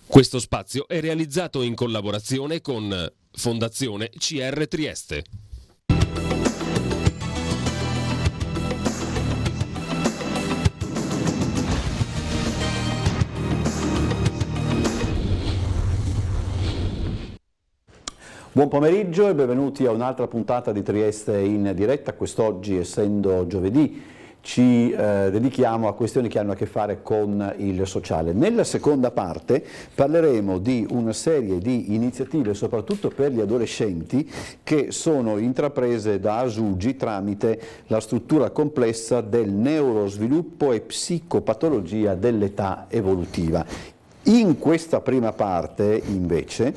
Questo spazio è realizzato in collaborazione con Fondazione CR Trieste. Buon pomeriggio e benvenuti a un'altra puntata di Trieste in diretta. Quest'oggi, essendo giovedì, ci dedichiamo a questioni che hanno a che fare con il sociale. Nella seconda parte parleremo di una serie di iniziative, soprattutto per gli adolescenti, che sono intraprese da Asugi tramite la struttura complessa del neurosviluppo e psicopatologia dell'età evolutiva. In questa prima parte, invece,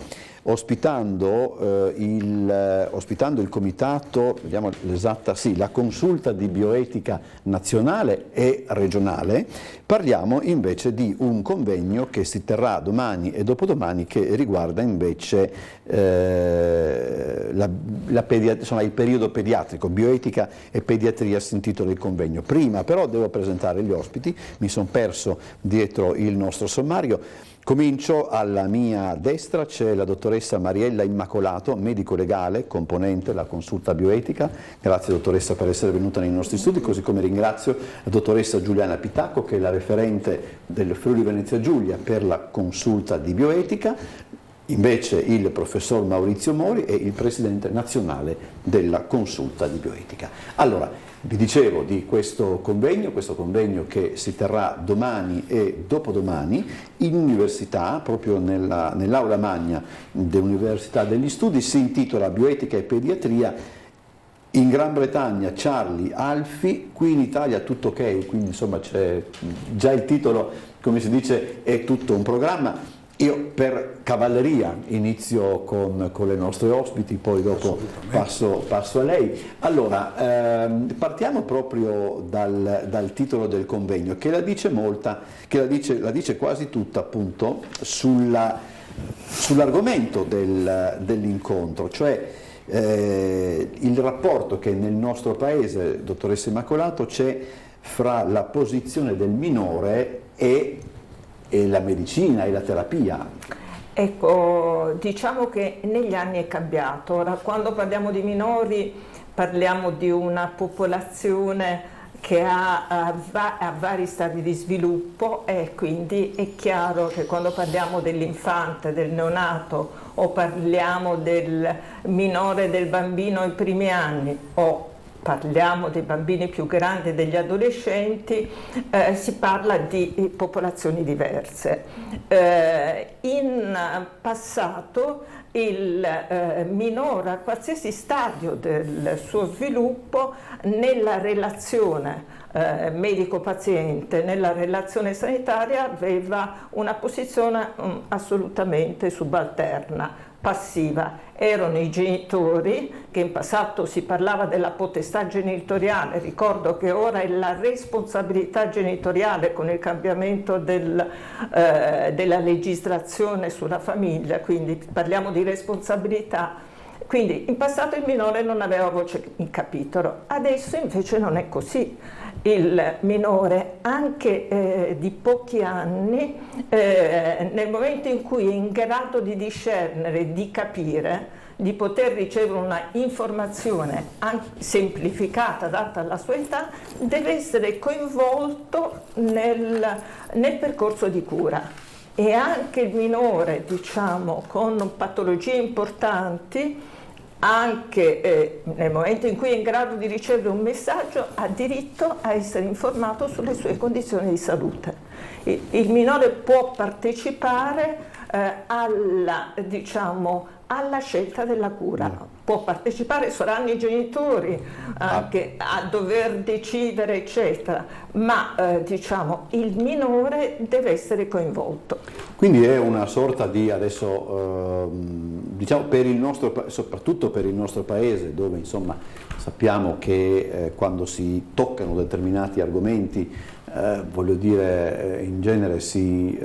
ospitando il comitato, vediamo l'esatta, sì, la consulta di bioetica nazionale e regionale, parliamo invece di un convegno che si terrà domani e dopodomani, che riguarda invece il periodo pediatrico, bioetica e pediatria si intitola il convegno. Prima però devo presentare gli ospiti, mi sono perso dietro il nostro sommario. Comincio, alla mia destra c'è la dottoressa Mariella Immacolato, medico legale, componente della consulta bioetica. Grazie dottoressa per essere venuta nei nostri studi, così come ringrazio la dottoressa Giuliana Pitacco, che è la referente del Friuli Venezia Giulia per la consulta di bioetica, invece il professor Maurizio Mori è il presidente nazionale della consulta di bioetica. Allora, vi dicevo di questo convegno che si terrà domani e dopodomani in università, proprio nell'aula magna dell'Università degli Studi. Si intitola Bioetica e Pediatria. In Gran Bretagna Charlie Alfi, qui in Italia tutto ok, quindi insomma c'è già il titolo, come si dice, è tutto un programma. Io per cavalleria inizio con le nostre ospiti, poi dopo passo a lei. Allora, partiamo proprio dal titolo del convegno, che la dice quasi tutta appunto sull'argomento dell'incontro, cioè il rapporto che nel nostro paese, dottoressa Immacolato, c'è fra la posizione del minore e la medicina e la terapia. Ecco, diciamo che negli anni è cambiato. Ora, quando parliamo di minori parliamo di una popolazione che ha vari stadi di sviluppo, e quindi è chiaro che quando parliamo dell'infante, del neonato, o parliamo del minore, del bambino ai primi anni, o parliamo dei bambini più grandi, degli adolescenti, si parla di popolazioni diverse. In passato il minore, a qualsiasi stadio del suo sviluppo, nella relazione medico-paziente, nella relazione sanitaria, aveva una posizione assolutamente subalterna, passiva. Erano i genitori, che in passato si parlava della potestà genitoriale. Ricordo che ora è la responsabilità genitoriale con il cambiamento della legislazione sulla famiglia, quindi parliamo di responsabilità. Quindi in passato il minore non aveva voce in capitolo, adesso invece non è così. Il minore, anche di pochi anni, nel momento in cui è in grado di discernere, di capire, di poter ricevere una informazione anche semplificata data alla sua età, deve essere coinvolto nel percorso di cura. E anche il minore, diciamo, con patologie importanti, anche nel momento in cui è in grado di ricevere un messaggio, ha diritto a essere informato sulle sue condizioni di salute. Il minore può partecipare alla scelta della cura. Può partecipare, saranno i genitori anche a dover decidere, eccetera, ma il minore deve essere coinvolto. Quindi è una sorta di, adesso per il nostro, soprattutto per il nostro paese, dove insomma sappiamo che quando si toccano determinati argomenti, in genere si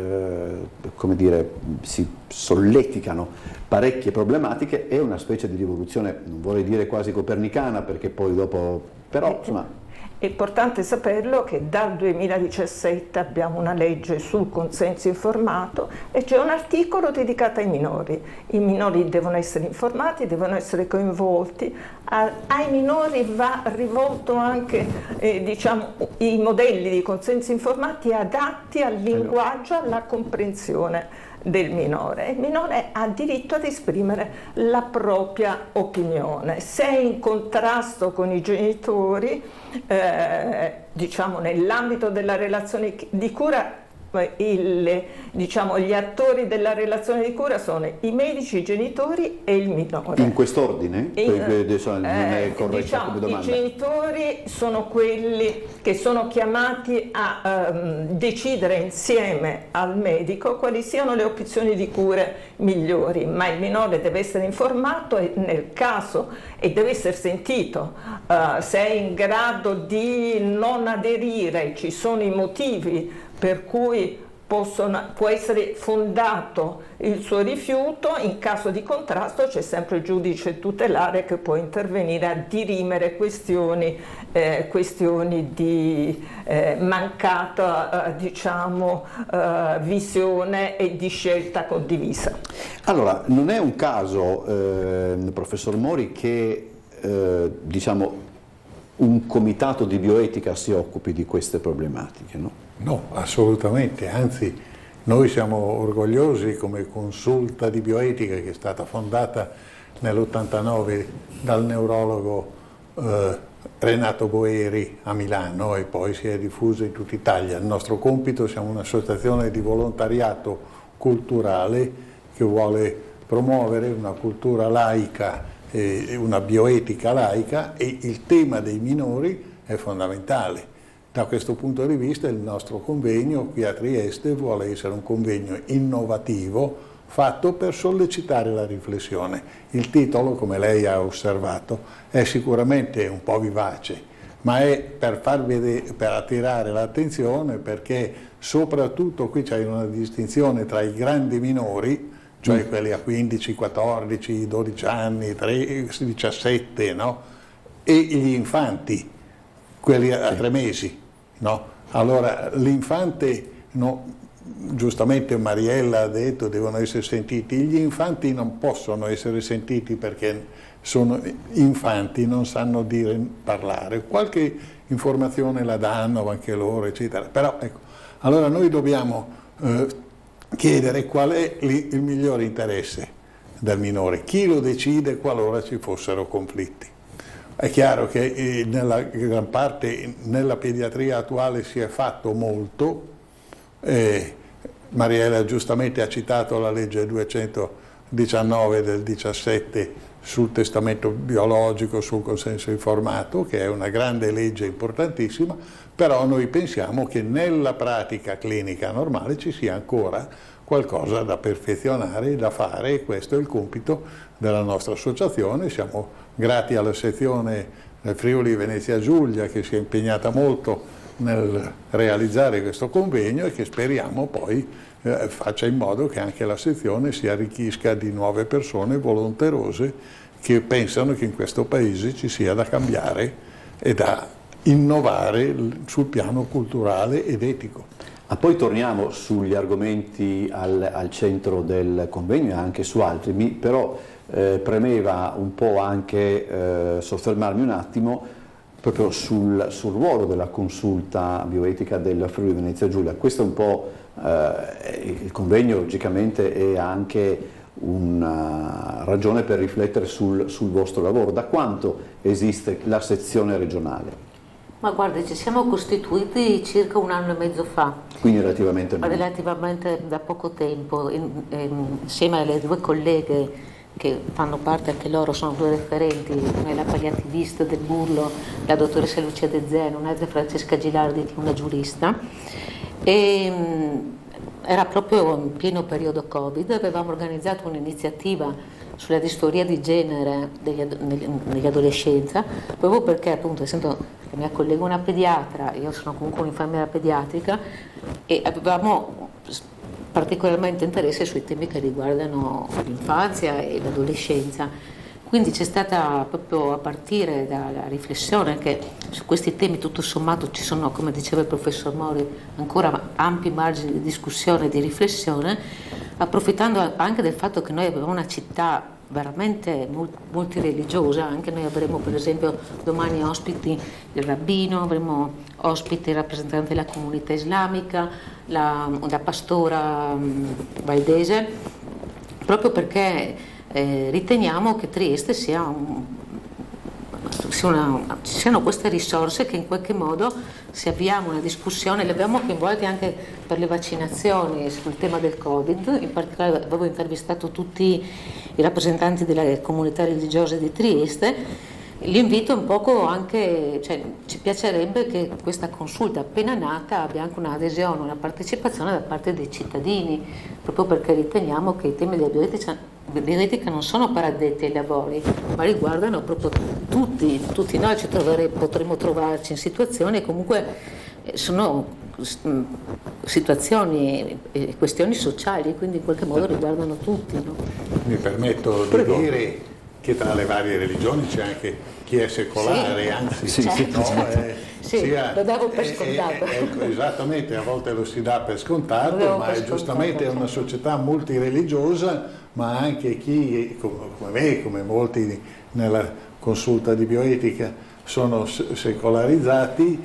solleticano parecchie problematiche. È una specie di rivoluzione, non vorrei dire quasi copernicana, perché poi dopo, però insomma... È importante saperlo che dal 2017 abbiamo una legge sul consenso informato e c'è un articolo dedicato ai minori. I minori devono essere informati, devono essere coinvolti. Ai minori va rivolto anche i modelli di consenso informati adatti al linguaggio, alla comprensione del minore. Il minore ha diritto ad esprimere la propria opinione. Se è in contrasto con i genitori, nell'ambito della relazione di cura, gli attori della relazione di cura sono i medici, i genitori e il minore. In quest'ordine? Non è corretta come domanda. I genitori sono quelli che sono chiamati a decidere insieme al medico quali siano le opzioni di cure migliori, ma il minore deve essere informato e nel caso e deve essere sentito. Se è in grado di non aderire, ci sono i motivi per cui può essere fondato il suo rifiuto. In caso di contrasto c'è sempre il giudice tutelare che può intervenire a dirimere questioni di mancata visione e di scelta condivisa. Allora, non è un caso, professor Mori, che un comitato di bioetica si occupi di queste problematiche, no? No, assolutamente, anzi noi siamo orgogliosi come consulta di bioetica che è stata fondata nell'89 dal neurologo Renato Boeri a Milano e poi si è diffusa in tutta Italia. Il nostro compito, siamo un'associazione di volontariato culturale che vuole promuovere una cultura laica, una bioetica laica, e il tema dei minori è fondamentale. Da questo punto di vista il nostro convegno qui a Trieste vuole essere un convegno innovativo fatto per sollecitare la riflessione. Il titolo, come lei ha osservato, è sicuramente un po' vivace, ma è per per attirare l'attenzione, perché soprattutto qui c'è una distinzione tra i grandi minori, cioè quelli a 15, 14, 12 anni, 13, 17, no? E gli infanti, quelli a 3 mesi, no? Allora l'infante, no, giustamente Mariella ha detto, devono essere sentiti. Gli infanti non possono essere sentiti perché sono infanti, non sanno parlare. Qualche informazione la danno anche loro, eccetera. Però ecco, allora noi dobbiamo chiedere qual è il migliore interesse del minore, chi lo decide qualora ci fossero conflitti. È chiaro che nella gran parte, nella pediatria attuale si è fatto molto. Mariella giustamente ha citato la legge 219 del 17 sul testamento biologico, sul consenso informato, che è una grande legge importantissima, però noi pensiamo che nella pratica clinica normale ci sia ancora qualcosa da perfezionare, da fare, e questo è il compito della nostra associazione. Siamo grati alla sezione Friuli Venezia Giulia che si è impegnata molto nel realizzare questo convegno e che speriamo poi faccia in modo che anche la sezione si arricchisca di nuove persone volonterose che pensano che in questo paese ci sia da cambiare e da innovare sul piano culturale ed etico. Ma poi torniamo sugli argomenti al centro del convegno e anche su altri, però premeva un po' anche soffermarmi un attimo proprio sul ruolo della consulta bioetica del Friuli Venezia Giulia. Questo è un po' il convegno, logicamente è anche una ragione per riflettere sul vostro lavoro. Da quanto esiste la sezione regionale? Ma guardi, ci siamo costituiti circa 1 anno e mezzo fa. Quindi relativamente da poco tempo, insieme alle 2 colleghe che fanno parte anche loro, sono 2 referenti, una è la palliativista del Burlo, la dottoressa Lucia De Zeno, un'altra Francesca Gilardi, che è una giurista. E era proprio in pieno periodo Covid, avevamo organizzato un'iniziativa sulla disforia di genere nell'adolescenza, proprio perché appunto, essendo la mia collega una pediatra, io sono comunque un'infermiera pediatrica, e avevamo particolarmente interesse sui temi che riguardano l'infanzia e l'adolescenza. Quindi c'è stata, proprio a partire dalla riflessione che su questi temi tutto sommato ci sono, come diceva il professor Mori, ancora ampi margini di discussione e di riflessione, approfittando anche del fatto che noi abbiamo una città veramente multireligiosa. Anche noi avremo per esempio domani ospiti il rabbino, avremo ospiti il rappresentante della comunità islamica, la pastora valdese, proprio perché riteniamo che Trieste ci siano queste risorse che in qualche modo, se avviamo una discussione, le abbiamo coinvolte anche per le vaccinazioni sul tema del Covid. In particolare avevo intervistato tutti i rappresentanti delle comunità religiose di Trieste. L'invito un poco anche, cioè, ci piacerebbe che questa consulta appena nata abbia anche un'adesione, una partecipazione da parte dei cittadini, proprio perché riteniamo che i temi della bioetica non sono per addetti ai lavori, ma riguardano proprio tutti noi. Potremmo trovarci in situazioni, comunque sono situazioni e questioni sociali, quindi in qualche modo riguardano tutti, no? Mi permetto di dire che tra le varie religioni c'è anche chi è secolare, sì, anzi lo davo per scontato. Esattamente, a volte lo si dà per scontato, ma giustamente è una società multireligiosa, ma anche chi, come me, come molti nella consulta di bioetica, sono secolarizzati,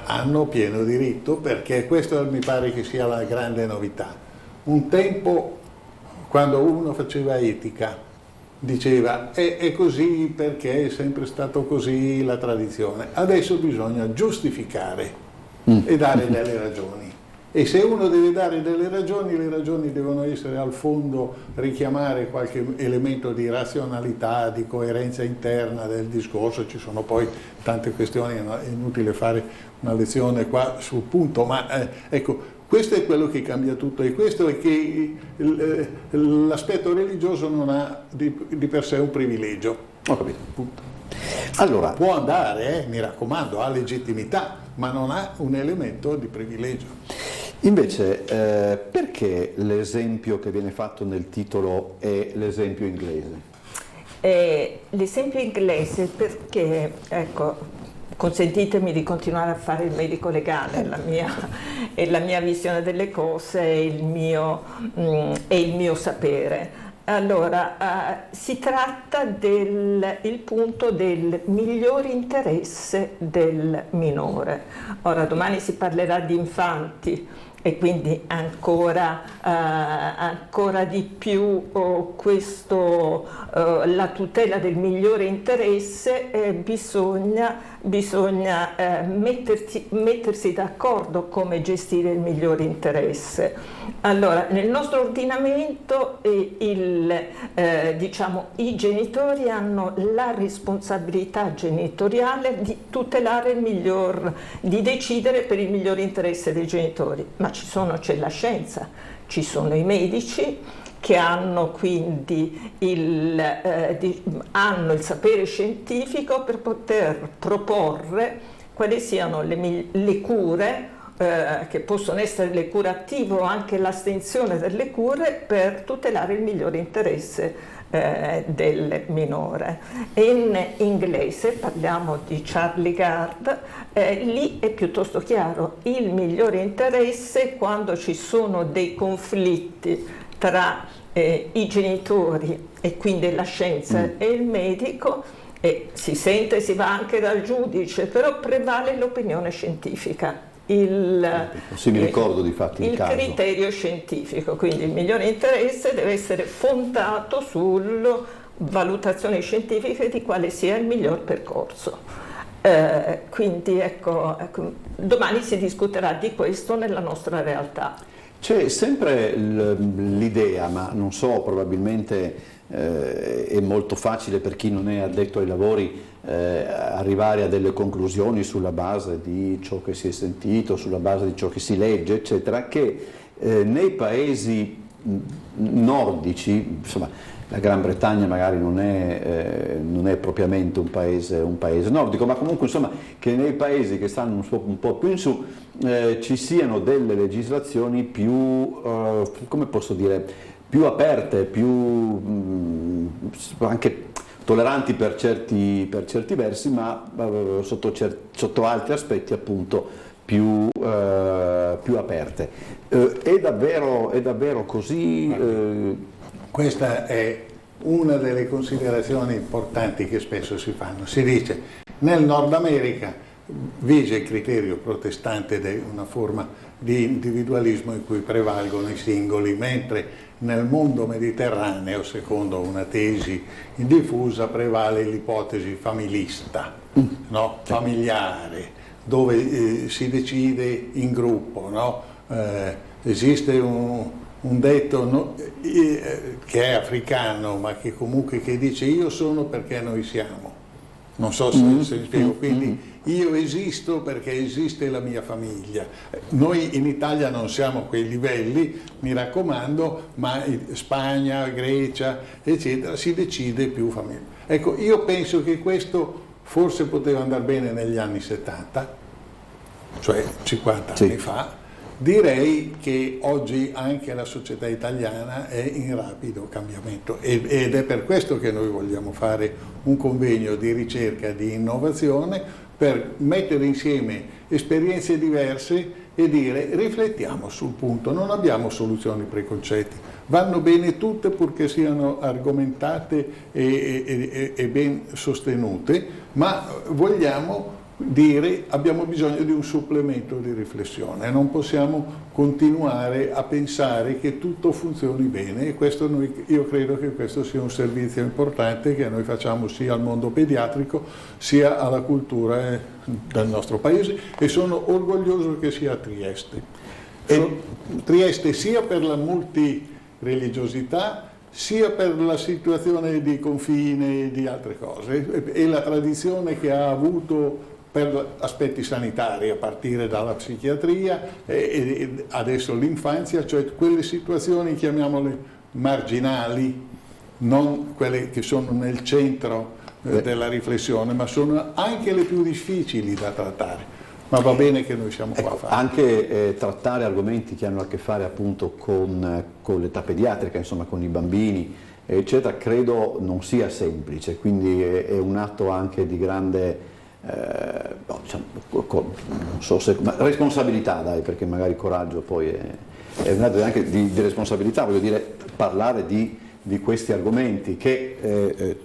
hanno pieno diritto, perché questo mi pare che sia la grande novità. Un tempo, quando uno faceva etica, diceva è così perché è sempre stato così la tradizione. Adesso bisogna giustificare e dare delle ragioni. E se uno deve dare delle ragioni, le ragioni devono essere al fondo, richiamare qualche elemento di razionalità, di coerenza interna del discorso. Ci sono poi tante questioni, è inutile fare una lezione qua sul punto, ma ecco, questo è quello che cambia tutto, e questo è che l'aspetto religioso non ha di per sé un privilegio. Ho capito. Punto. Allora, può andare, mi raccomando, ha legittimità, ma non ha un elemento di privilegio. Invece, perché l'esempio che viene fatto nel titolo è l'esempio inglese? L'esempio inglese perché, ecco, consentitemi di continuare a fare il medico legale, la mia visione delle cose e il mio sapere. Allora, si tratta del punto del miglior interesse del minore. Ora, domani si parlerà di infanti e quindi ancora di più la tutela del migliore interesse, bisogna mettersi d'accordo come gestire il migliore interesse. Allora, nel nostro ordinamento i genitori hanno la responsabilità genitoriale di tutelare di decidere per il migliore interesse dei genitori, ma c'è la scienza, ci sono i medici che hanno quindi hanno il sapere scientifico per poter proporre quali siano le cure, che possono essere le cure attive o anche l'astensione dalle cure, per tutelare il migliore interesse del minore. In inglese parliamo di Charlie Gard, lì è piuttosto chiaro: il migliore interesse, quando ci sono dei conflitti tra i genitori e quindi la scienza e il medico, si va anche dal giudice, però prevale l'opinione scientifica. Sì, mi ricordo di fatti il caso. Criterio scientifico, quindi il migliore interesse deve essere fondato sulla valutazione scientifica di quale sia il miglior percorso. Quindi ecco, domani si discuterà di questo nella nostra realtà. C'è sempre l'idea, ma non so, probabilmente è molto facile per chi non è addetto ai lavori arrivare a delle conclusioni sulla base di ciò che si è sentito, sulla base di ciò che si legge, eccetera, che nei paesi nordici, insomma, la Gran Bretagna magari non è propriamente un paese nordico, ma comunque insomma che nei paesi che stanno un po' più in su ci siano delle legislazioni più, come posso dire, più aperte, più anche tolleranti per certi versi, ma sotto altri aspetti appunto più aperte. È davvero così? Questa è una delle considerazioni importanti che spesso si fanno. Si dice, nel Nord America vige il criterio protestante di una forma di individualismo in cui prevalgono i singoli, mentre nel mondo mediterraneo, secondo una tesi diffusa, prevale l'ipotesi familista, no? Familiare, dove si decide in gruppo, no? Esiste un detto che è africano, ma che comunque dice io sono perché noi siamo. Non so se mi spiego, quindi io esisto perché esiste la mia famiglia. Noi in Italia non siamo a quei livelli, mi raccomando, ma in Spagna, Grecia, eccetera, si decide più famiglia. Ecco, io penso che questo forse poteva andare bene negli anni 70, cioè 50 anni fa. Direi che oggi anche la società italiana è in rapido cambiamento ed è per questo che noi vogliamo fare un convegno di ricerca, di innovazione, per mettere insieme esperienze diverse e dire riflettiamo sul punto, non abbiamo soluzioni preconcetti, vanno bene tutte purché siano argomentate e ben sostenute, ma vogliamo dire abbiamo bisogno di un supplemento di riflessione, non possiamo continuare a pensare che tutto funzioni bene e questo io credo che questo sia un servizio importante che noi facciamo sia al mondo pediatrico sia alla cultura del nostro paese e sono orgoglioso che sia a Trieste. Trieste sia per la multireligiosità sia per la situazione di confine e di altre cose e la tradizione che ha avuto per aspetti sanitari a partire dalla psichiatria e adesso l'infanzia, cioè quelle situazioni chiamiamole marginali, non quelle che sono nel centro della riflessione, ma sono anche le più difficili da trattare. Ma va bene che noi siamo qua a fare. Anche trattare argomenti che hanno a che fare appunto con l'età pediatrica, insomma con i bambini, eccetera, credo non sia semplice, quindi è un atto anche di grande non so se, ma responsabilità, dai, perché magari coraggio poi è un atto anche di responsabilità, voglio dire, parlare di questi argomenti che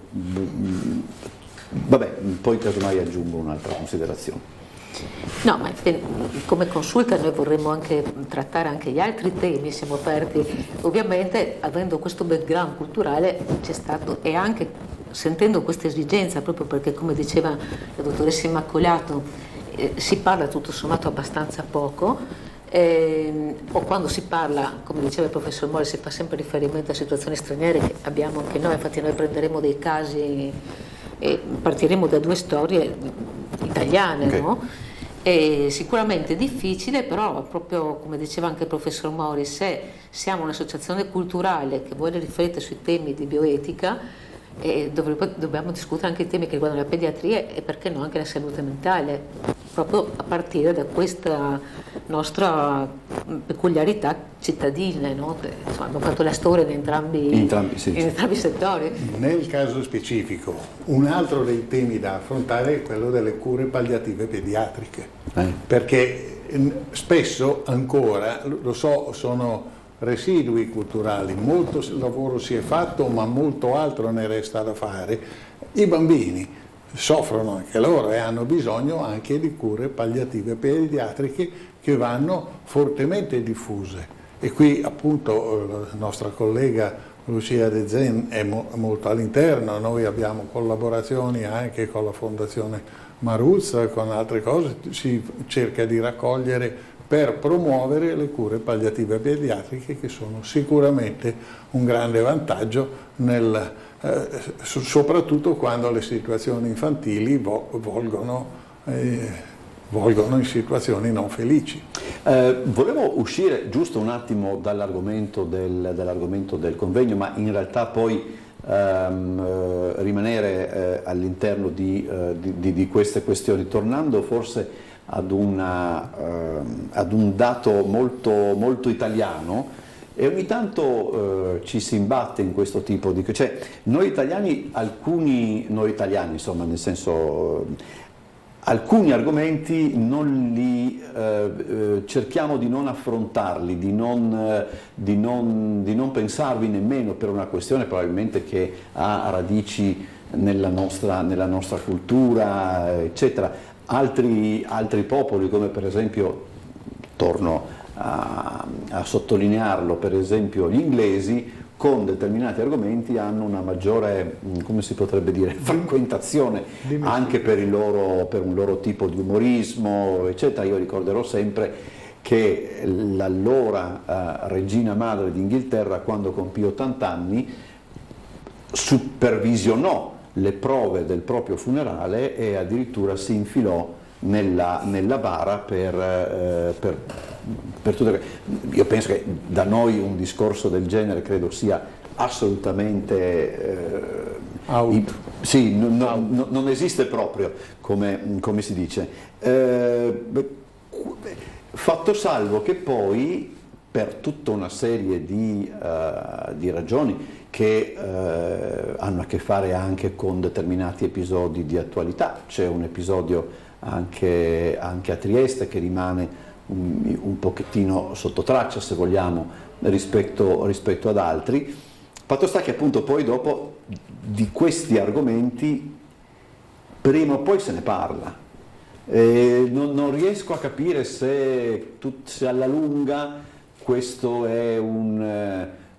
vabbè, poi casomai aggiungo un'altra considerazione. No, ma come consulta noi vorremmo anche trattare anche gli altri temi, siamo aperti. Ovviamente avendo questo background culturale c'è stato e anche sentendo questa esigenza, proprio perché come diceva la dottoressa Immacolato si parla tutto sommato abbastanza poco, o quando si parla, come diceva il professor Mori, si fa sempre riferimento a situazioni straniere che abbiamo anche noi, infatti noi prenderemo dei casi e partiremo da 2 storie italiane, okay. No? È sicuramente difficile, però proprio come diceva anche il professor Mori, se siamo un'associazione culturale che vuole riflettere sui temi di bioetica, dobbiamo discutere anche i temi che riguardano la pediatria e perché no anche la salute mentale, proprio a partire da questa nostra peculiarità cittadine, no? Insomma, abbiamo fatto la storia in entrambi i settori. Nel caso specifico, un altro dei temi da affrontare è quello delle cure palliative pediatriche, perché spesso ancora, lo so, sono residui culturali, molto lavoro si è fatto ma molto altro ne resta da fare. I bambini soffrono anche loro e hanno bisogno anche di cure palliative pediatriche che vanno fortemente diffuse e qui appunto la nostra collega Lucia De Zen è molto all'interno, noi abbiamo collaborazioni anche con la Fondazione Maruzza, con altre cose, si cerca di raccogliere per promuovere le cure palliative pediatriche che sono sicuramente un grande vantaggio soprattutto quando le situazioni infantili volgono in situazioni non felici. Volevo uscire giusto un attimo dall'argomento del convegno, ma in realtà poi rimanere all'interno di queste questioni, tornando forse ad un dato molto italiano E ogni tanto ci si imbatte in questo tipo di... Cioè, noi italiani, insomma, nel senso, alcuni argomenti non li cerchiamo di non affrontarli, di non pensarvi nemmeno, per una questione probabilmente che ha radici nella nostra cultura, eccetera. Altri popoli, come per esempio, torno a sottolinearlo, per esempio gli inglesi, con determinati argomenti hanno una maggiore, come si potrebbe dire, frequentazione anche per un loro tipo di umorismo, eccetera. Io ricorderò sempre che l'allora regina madre d'Inghilterra, quando compì 80 anni, supervisionò le prove del proprio funerale e addirittura si infilò nella bara per tutte. Io penso che da noi un discorso del genere credo sia assolutamente sì, non esiste proprio, come si dice. Fatto salvo che poi, per tutta una serie di ragioni che hanno a che fare anche con determinati episodi di attualità, c'è un episodio anche a Trieste che rimane un pochettino sotto traccia, se vogliamo, rispetto ad altri. Fatto sta che appunto poi dopo di questi argomenti prima o poi se ne parla. Non riesco a capire se alla lunga questo è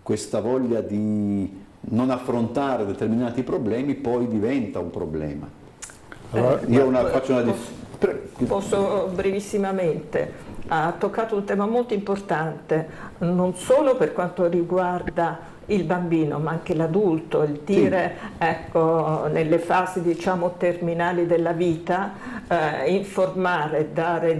questa voglia di non affrontare determinati problemi poi diventa un problema. Allora, posso brevissimamente. Ha toccato un tema molto importante, non solo per quanto riguarda il bambino, ma anche l'adulto, il dire, ecco, nelle fasi diciamo terminali della vita, informare,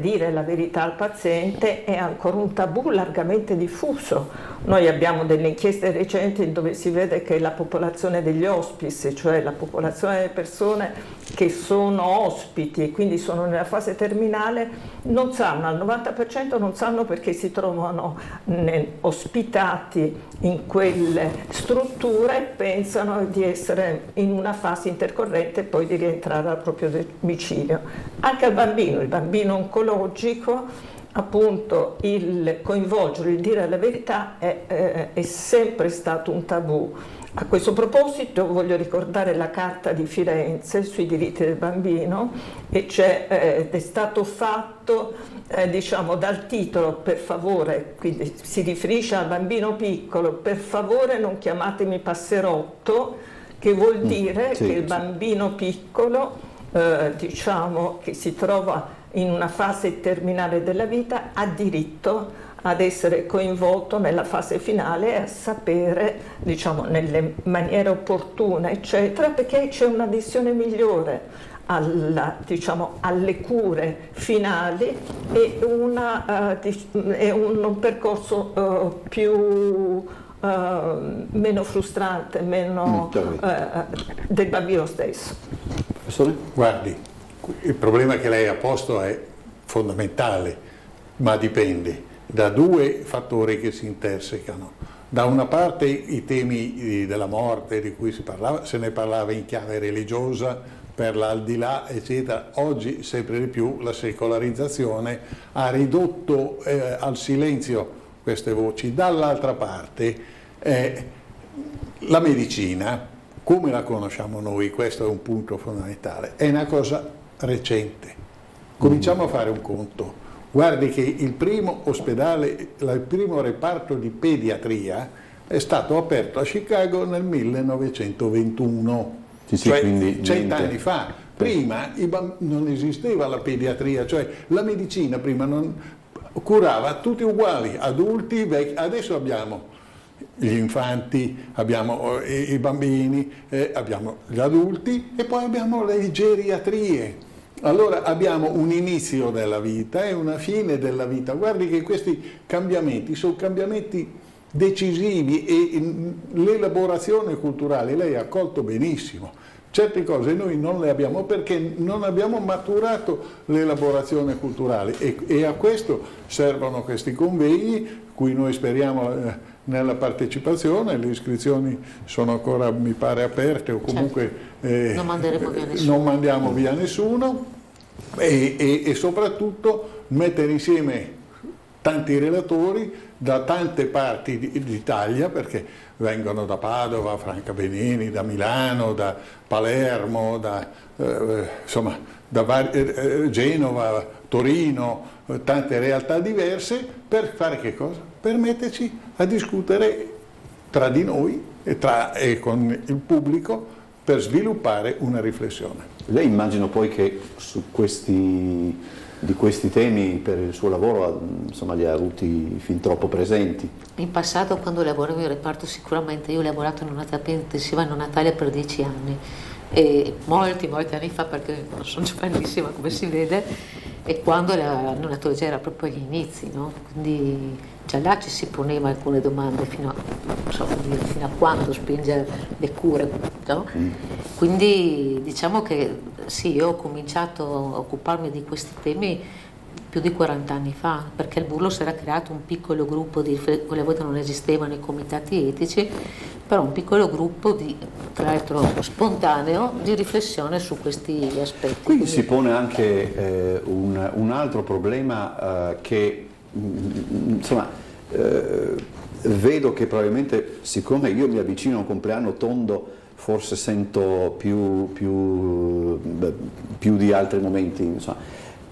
dire la verità al paziente è ancora un tabù largamente diffuso. Noi abbiamo delle inchieste recenti dove si vede che la popolazione degli hospice, cioè la popolazione delle persone che sono ospiti e quindi sono nella fase terminale, non sanno, al 90% non sanno perché si trovano ospitati in quelle strutture e pensano di essere in una fase intercorrente e poi di rientrare al proprio domicilio. Anche al bambino, il bambino oncologico, appunto il coinvolgere, il dire la verità è sempre stato un tabù. A questo proposito voglio ricordare la Carta di Firenze sui diritti del bambino ed è stato fatto diciamo dal titolo, per favore, quindi si riferisce al bambino piccolo, per favore non chiamatemi passerotto, che vuol dire che il bambino piccolo diciamo che si trova in una fase terminale della vita ha diritto ad essere coinvolto nella fase finale e a sapere, diciamo, nelle maniere opportune, eccetera, perché c'è un'adesione migliore alle cure finali e un percorso meno frustrante, meno del bambino stesso. Guardi, il problema che lei ha posto è fondamentale, ma dipende da due fattori che si intersecano. Da una parte i temi della morte di cui se ne parlava in chiave religiosa, per l'aldilà, eccetera. Oggi sempre di più la secolarizzazione ha ridotto al silenzio queste voci. Dall'altra parte la medicina, come la conosciamo noi, questo è un punto fondamentale, è una cosa recente. Cominciamo a fare un conto. Guardi che il primo ospedale, il primo reparto di pediatria è stato aperto a Chicago nel 1921, cioè 100 anni fa. Prima non esisteva la pediatria, cioè la medicina prima non curava tutti uguali, adulti, vecchi. Adesso abbiamo gli infanti, abbiamo i bambini, abbiamo gli adulti e poi abbiamo le geriatrie. Allora abbiamo un inizio della vita e una fine della vita. Guardi che questi cambiamenti sono cambiamenti decisivi e l'elaborazione culturale, lei ha colto benissimo. Certe cose noi non le abbiamo perché non abbiamo maturato l'elaborazione culturale e a questo servono questi convegni, cui noi speriamo nella partecipazione, le iscrizioni sono ancora, mi pare, aperte, o comunque non manderemo via nessuno. Non mandiamo via nessuno, e soprattutto mettere insieme tanti relatori da tante parti d'Italia, perché vengono da Padova, Franca Benini, da Milano, da Palermo, da Genova, Torino, tante realtà diverse, per fare che cosa? Per metterci a discutere tra di noi e con il pubblico, per sviluppare una riflessione. Lei immagino poi che su di questi temi per il suo lavoro li ha avuti fin troppo presenti. In passato, quando lavoravo in reparto, sicuramente io ho lavorato in una terapia intensiva a neonatale per 10 anni, e molti anni fa, perché non sono giovanissima come si vede, e quando la neonatologia era proprio agli inizi, no? Quindi già là ci si poneva alcune domande fino a quando spingere le cure, no? Quindi diciamo che sì, io ho cominciato a occuparmi di questi temi più di 40 anni fa, perché il Burlo si era creato un piccolo gruppo quelle volte non esistevano i comitati etici, però un piccolo gruppo tra l'altro spontaneo, di riflessione su questi aspetti. Qui si pone anche un altro problema che vedo che probabilmente, siccome io mi avvicino a un compleanno tondo, forse sento più di altri momenti,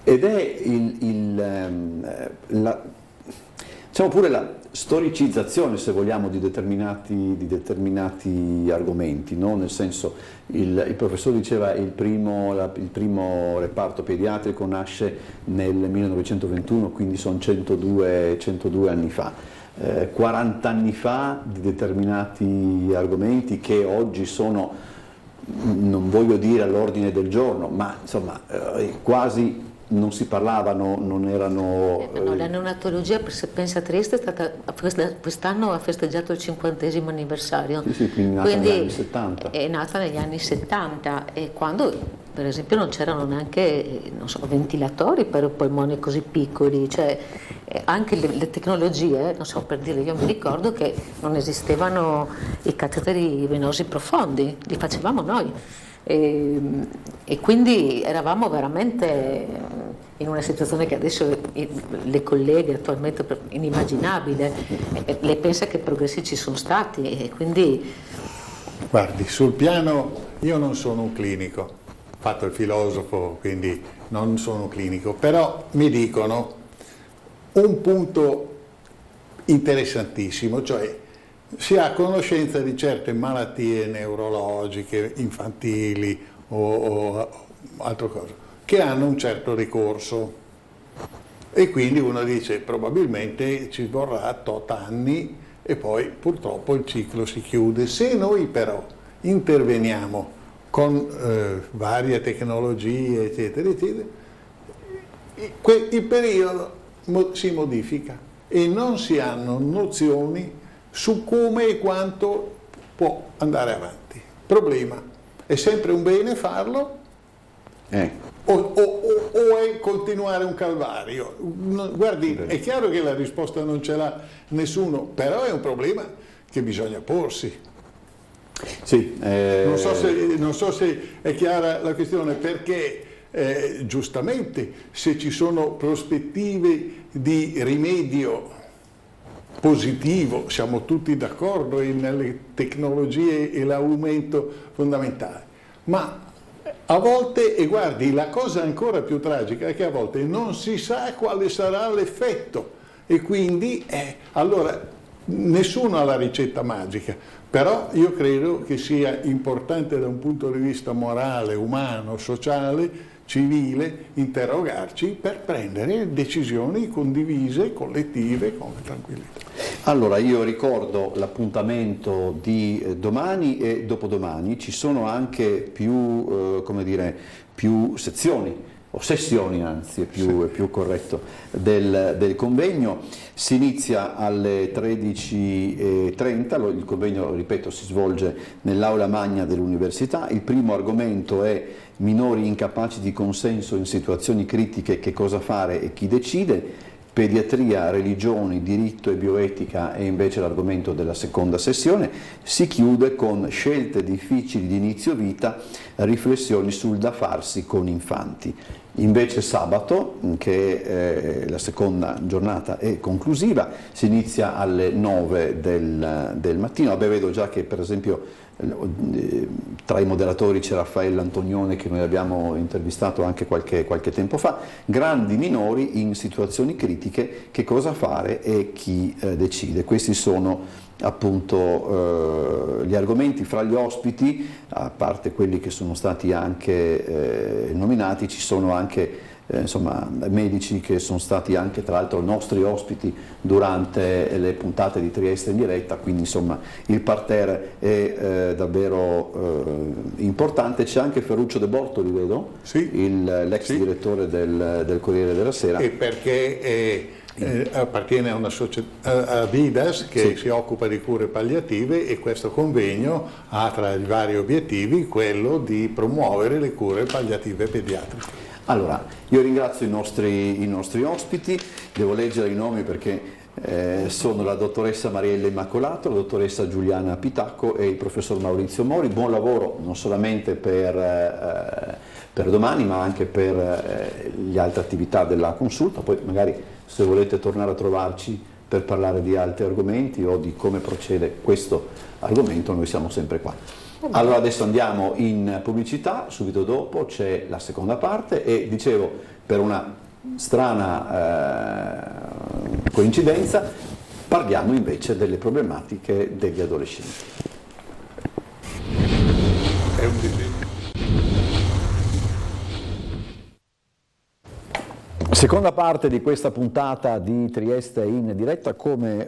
ed è pure la storicizzazione, se vogliamo, di determinati argomenti, no? Nel senso, il professore diceva il primo reparto pediatrico nasce nel 1921, quindi sono 102 anni fa. 40 anni fa di determinati argomenti che oggi sono, non voglio dire all'ordine del giorno, ma quasi non si parlavano, non erano... La neonatologia, se pensa a Trieste, quest'anno ha festeggiato il 50° anniversario. Sì, quindi negli anni 70. È nata negli anni 70, e quando per esempio non c'erano neanche ventilatori per polmoni così piccoli, cioè anche le tecnologie, per dire, io mi ricordo che non esistevano i cateteri venosi profondi, li facevamo noi. E quindi eravamo veramente in una situazione che adesso le colleghe attualmente inimmaginabile. Lei pensa che progressi ci sono stati, e quindi... Guardi, sul piano, io non sono un clinico, ho fatto il filosofo, quindi non sono un clinico, però mi dicono un punto interessantissimo, cioè si ha conoscenza di certe malattie neurologiche infantili o altre cose che hanno un certo ricorso, e quindi uno dice probabilmente ci vorrà tot anni e poi purtroppo il ciclo si chiude. Se noi però interveniamo con varie tecnologie eccetera eccetera, il periodo si modifica e non si hanno nozioni su come e quanto può andare avanti. Problema, è sempre un bene farlo o è continuare un calvario? Guardi, è chiaro che la risposta non ce l'ha nessuno, però è un problema che bisogna porsi. Sì, non so se è chiara la questione, perché giustamente se ci sono prospettive di rimedio positivo, siamo tutti d'accordo nelle tecnologie e l'aumento fondamentale, ma a volte, e guardi, la cosa ancora più tragica è che a volte non si sa quale sarà l'effetto, e quindi allora nessuno ha la ricetta magica, però io credo che sia importante da un punto di vista morale, umano, sociale, civile, interrogarci per prendere decisioni condivise, collettive, con tranquillità. Allora, io ricordo l'appuntamento di domani e dopodomani. Ci sono anche più sezioni, o sessioni anzi, è più corretto, del convegno. Si inizia alle 13:30, il convegno, ripeto, si svolge nell'aula magna dell'università. Il primo argomento è minori incapaci di consenso in situazioni critiche, che cosa fare e chi decide. pediatria, religioni, diritto e bioetica è invece l'argomento della seconda sessione. Si chiude con scelte difficili di inizio vita, riflessioni sul da farsi con infanti. Invece sabato, che è la seconda giornata e conclusiva, si inizia alle 9 del mattino. Vabbè, vedo già che per esempio tra i moderatori c'è Raffaella Antonione, che noi abbiamo intervistato anche qualche tempo fa. Grandi minori in situazioni critiche, che cosa fare e chi decide. Questi sono appunto gli argomenti. Fra gli ospiti, a parte quelli che sono stati anche nominati, ci sono anche insomma, medici che sono stati anche tra l'altro nostri ospiti durante le puntate di Trieste in diretta, quindi insomma il parterre è davvero importante. C'è anche Ferruccio De Bortoli, vedo, sì, l'ex sì, direttore del Corriere della Sera. E perché appartiene a una società, a Vidas, che sì, si occupa di cure palliative, e questo convegno ha tra i vari obiettivi quello di promuovere le cure palliative pediatriche. Allora, io ringrazio i nostri ospiti, devo leggere i nomi perché sono la dottoressa Mariella Immacolato, la dottoressa Giuliana Pitacco e il professor Maurizio Mori. Buon lavoro non solamente per domani, ma anche per le altre attività della consulta. Poi magari, se volete tornare a trovarci per parlare di altri argomenti o di come procede questo argomento, noi siamo sempre qua. Allora adesso andiamo in pubblicità, subito dopo c'è la seconda parte e, dicevo, per una strana coincidenza parliamo invece delle problematiche degli adolescenti. È un disegno. Seconda parte di questa puntata di Trieste in diretta. Come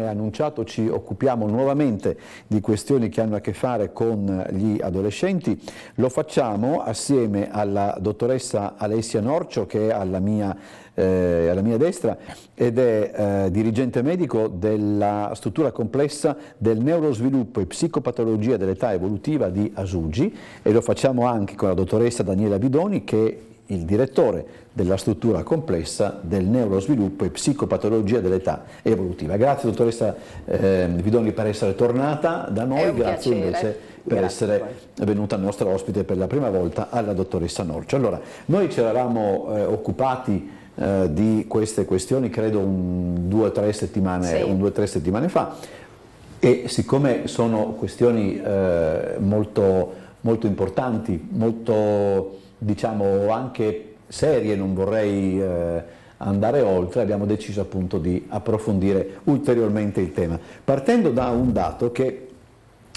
annunciato, ci occupiamo nuovamente di questioni che hanno a che fare con gli adolescenti. Lo facciamo assieme alla dottoressa Alessia Norcio, che è alla mia destra ed è dirigente medico della struttura complessa del neurosviluppo e psicopatologia dell'età evolutiva di Asugi, e lo facciamo anche con la dottoressa Daniela Bidoni, che è il direttore della struttura complessa del neurosviluppo e psicopatologia dell'età evolutiva. Grazie dottoressa Bidoni per essere tornata da noi, grazie invece per essere venuta nostra ospite per la prima volta alla dottoressa Norcio. Allora, noi ci eravamo occupati di queste questioni credo un 2 o 3 settimane fa, e siccome sono questioni molto, molto importanti, molto, diciamo, anche serie, non vorrei andare oltre, abbiamo deciso appunto di approfondire ulteriormente il tema, partendo da un dato che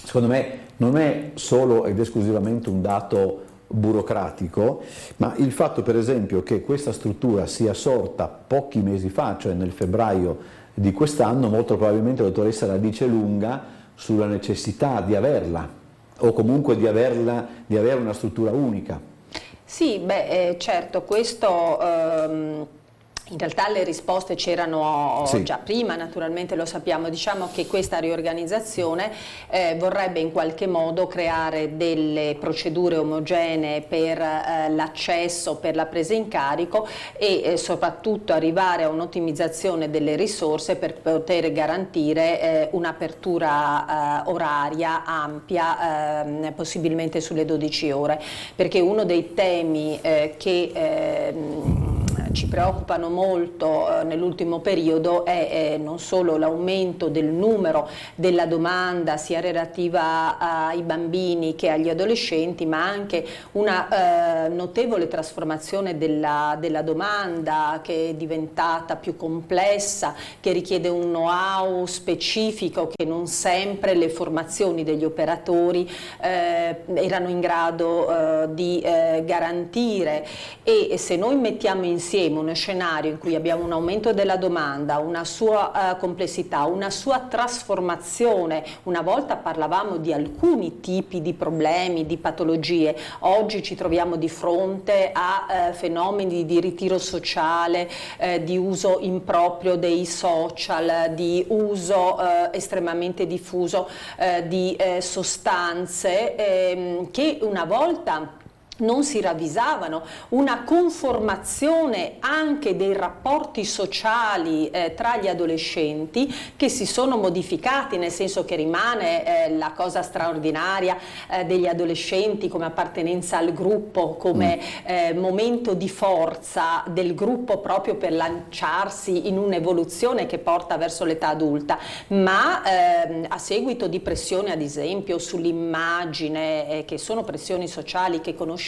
secondo me non è solo ed esclusivamente un dato burocratico, ma il fatto per esempio che questa struttura sia sorta pochi mesi fa, cioè nel febbraio di quest'anno, molto probabilmente la dottoressa la dice lunga sulla necessità di averla, o comunque di avere una struttura unica. Sì, certo, questo in realtà le risposte c'erano già prima, naturalmente lo sappiamo. Diciamo che questa riorganizzazione vorrebbe in qualche modo creare delle procedure omogenee per l'accesso, per la presa in carico e soprattutto arrivare a un'ottimizzazione delle risorse per poter garantire un'apertura oraria ampia, possibilmente sulle 12 ore, perché uno dei temi che ci preoccupano molto nell'ultimo periodo è non solo l'aumento del numero della domanda sia relativa ai bambini che agli adolescenti, ma anche una notevole trasformazione della domanda, che è diventata più complessa, che richiede un know-how specifico che non sempre le formazioni degli operatori erano in grado di garantire. E se noi mettiamo insieme uno scenario in cui abbiamo un aumento della domanda, una sua complessità, una sua trasformazione, una volta parlavamo di alcuni tipi di problemi, di patologie, oggi ci troviamo di fronte a fenomeni di ritiro sociale, di uso improprio dei social, di uso estremamente diffuso di sostanze che una volta non si ravvisavano, una conformazione anche dei rapporti sociali tra gli adolescenti che si sono modificati, nel senso che rimane la cosa straordinaria degli adolescenti come appartenenza al gruppo, come momento di forza del gruppo proprio per lanciarsi in un'evoluzione che porta verso l'età adulta, ma a seguito di pressioni ad esempio sull'immagine, che sono pressioni sociali che conosciamo,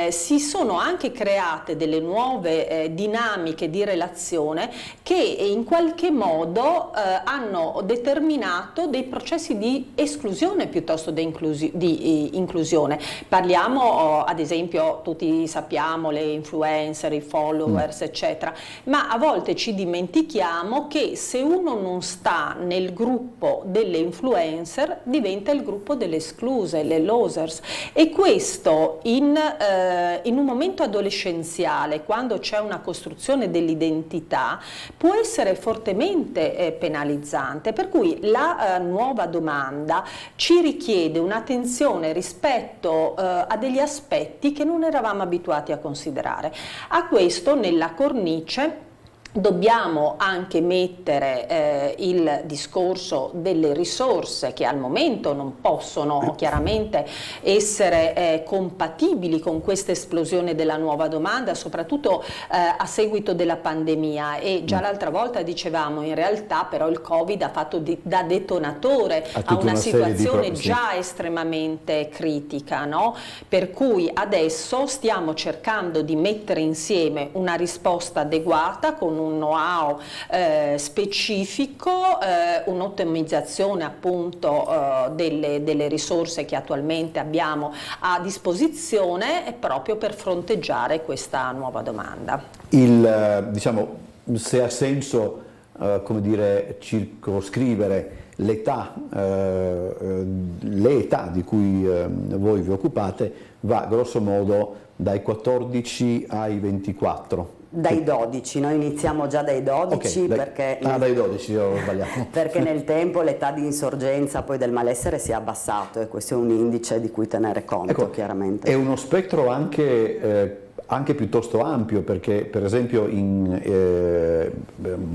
si sono anche create delle nuove dinamiche di relazione che in qualche modo hanno determinato dei processi di esclusione piuttosto di inclusione. Parliamo ad esempio, tutti sappiamo, le influencer, i followers eccetera, ma a volte ci dimentichiamo che se uno non sta nel gruppo delle influencer diventa il gruppo delle escluse, le losers, e questo in un momento adolescenziale, quando c'è una costruzione dell'identità, può essere fortemente penalizzante, per cui la nuova domanda ci richiede un'attenzione rispetto a degli aspetti che non eravamo abituati a considerare. A questo, nella cornice, dobbiamo anche mettere il discorso delle risorse che al momento non possono chiaramente essere compatibili con questa esplosione della nuova domanda, soprattutto a seguito della pandemia, e già l'altra volta dicevamo in realtà però il Covid ha fatto da detonatore a una situazione già estremamente critica, no? Per cui adesso stiamo cercando di mettere insieme una risposta adeguata con un know-how specifico, un'ottimizzazione appunto delle risorse che attualmente abbiamo a disposizione proprio per fronteggiare questa nuova domanda. Diciamo, se ha senso come dire, circoscrivere l'età, le età di cui voi vi occupate, va grosso modo dai 14 ai 24. Dai 12, noi iniziamo già dai 12, perché dai 12, ho sbagliato. Perché nel tempo l'età di insorgenza poi del malessere si è abbassato, e questo è un indice di cui tenere conto, chiaramente. È uno spettro anche piuttosto ampio, perché per esempio mi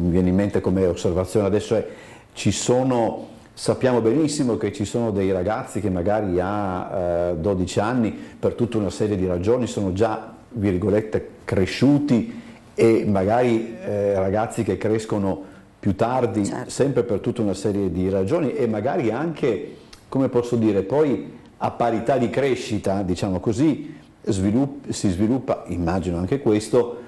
viene in mente come osservazione adesso sappiamo benissimo che ci sono dei ragazzi che magari a 12 anni per tutta una serie di ragioni sono già, virgolette, cresciuti, e magari ragazzi che crescono più tardi, certo, sempre per tutta una serie di ragioni, e magari anche, come posso dire, poi a parità di crescita, diciamo così, si sviluppa, immagino anche questo,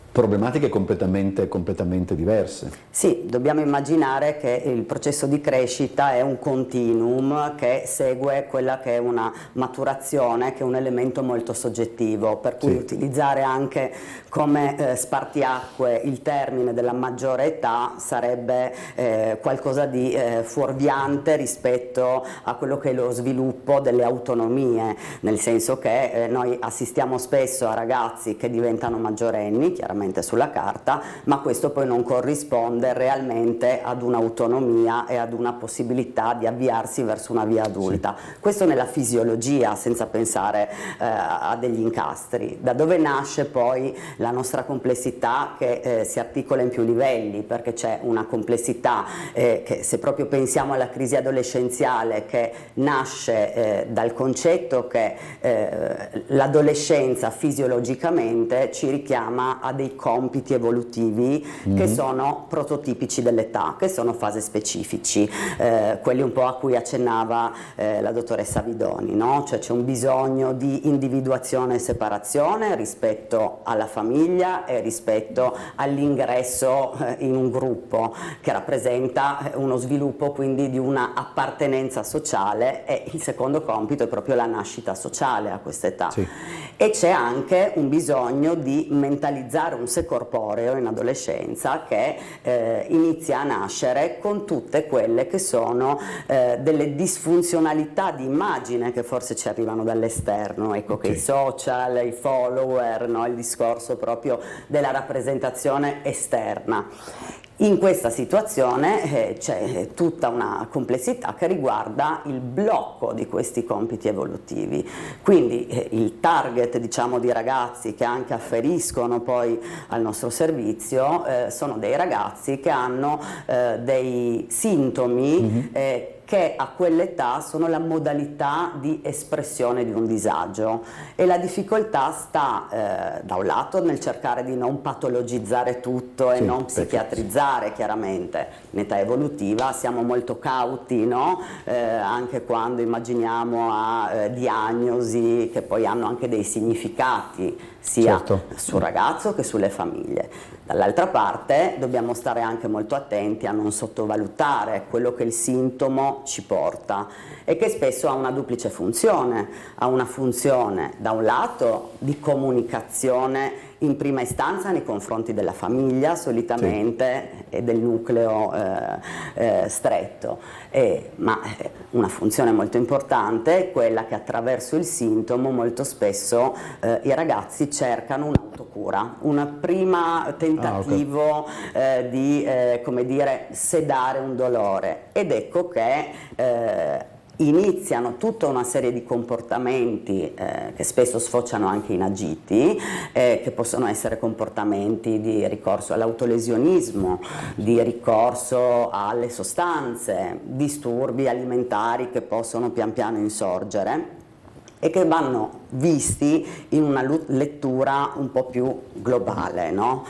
problematiche completamente diverse. Sì, dobbiamo immaginare che il processo di crescita è un continuum che segue quella che è una maturazione, che è un elemento molto soggettivo, per cui utilizzare anche come spartiacque il termine della maggiore età sarebbe qualcosa di fuorviante rispetto a quello che è lo sviluppo delle autonomie, nel senso che noi assistiamo spesso a ragazzi che diventano maggiorenni, chiaramente sulla carta, ma questo poi non corrisponde realmente ad un'autonomia e ad una possibilità di avviarsi verso una via adulta. Questo nella fisiologia, senza pensare a degli incastri. Da dove nasce poi la nostra complessità, che si articola in più livelli, perché c'è una complessità che, se proprio pensiamo alla crisi adolescenziale, che nasce dal concetto che l'adolescenza fisiologicamente ci richiama a dei compiti evolutivi che sono prototipici dell'età, che sono fase specifici, quelli un po' a cui accennava la dottoressa Vidoni, no? Cioè c'è un bisogno di individuazione e separazione rispetto alla famiglia e rispetto all'ingresso in un gruppo, che rappresenta uno sviluppo quindi di una appartenenza sociale, e il secondo compito è proprio la nascita sociale a quest'età. E c'è anche un bisogno di mentalizzare un sé corporeo in adolescenza che inizia a nascere con tutte quelle che sono delle disfunzionalità di immagine che forse ci arrivano dall'esterno, ecco, che i social, i follower, no? Il discorso proprio della rappresentazione esterna. In questa situazione c'è tutta una complessità che riguarda il blocco di questi compiti evolutivi, quindi il target, diciamo, di ragazzi che anche afferiscono poi al nostro servizio sono dei ragazzi che hanno dei sintomi che a quell'età sono la modalità di espressione di un disagio, e la difficoltà sta da un lato nel cercare di non patologizzare tutto e non psichiatrizzare. Chiaramente in età evolutiva siamo molto cauti, no? Anche quando immaginiamo a diagnosi che poi hanno anche dei significati sia sul ragazzo che sulle famiglie. Dall'altra parte dobbiamo stare anche molto attenti a non sottovalutare quello che il sintomo ci porta, e che spesso ha una duplice funzione. Ha una funzione da un lato di comunicazione in prima istanza nei confronti della famiglia solitamente e del nucleo stretto, ma una funzione molto importante è quella che attraverso il sintomo molto spesso i ragazzi cercano un'autocura, un prima tentativo di come dire, sedare un dolore, ed ecco che iniziano tutta una serie di comportamenti che spesso sfociano anche in agiti, che possono essere comportamenti di ricorso all'autolesionismo, di ricorso alle sostanze, disturbi alimentari che possono pian piano insorgere e che vanno visti in una lettura un po' più globale, no?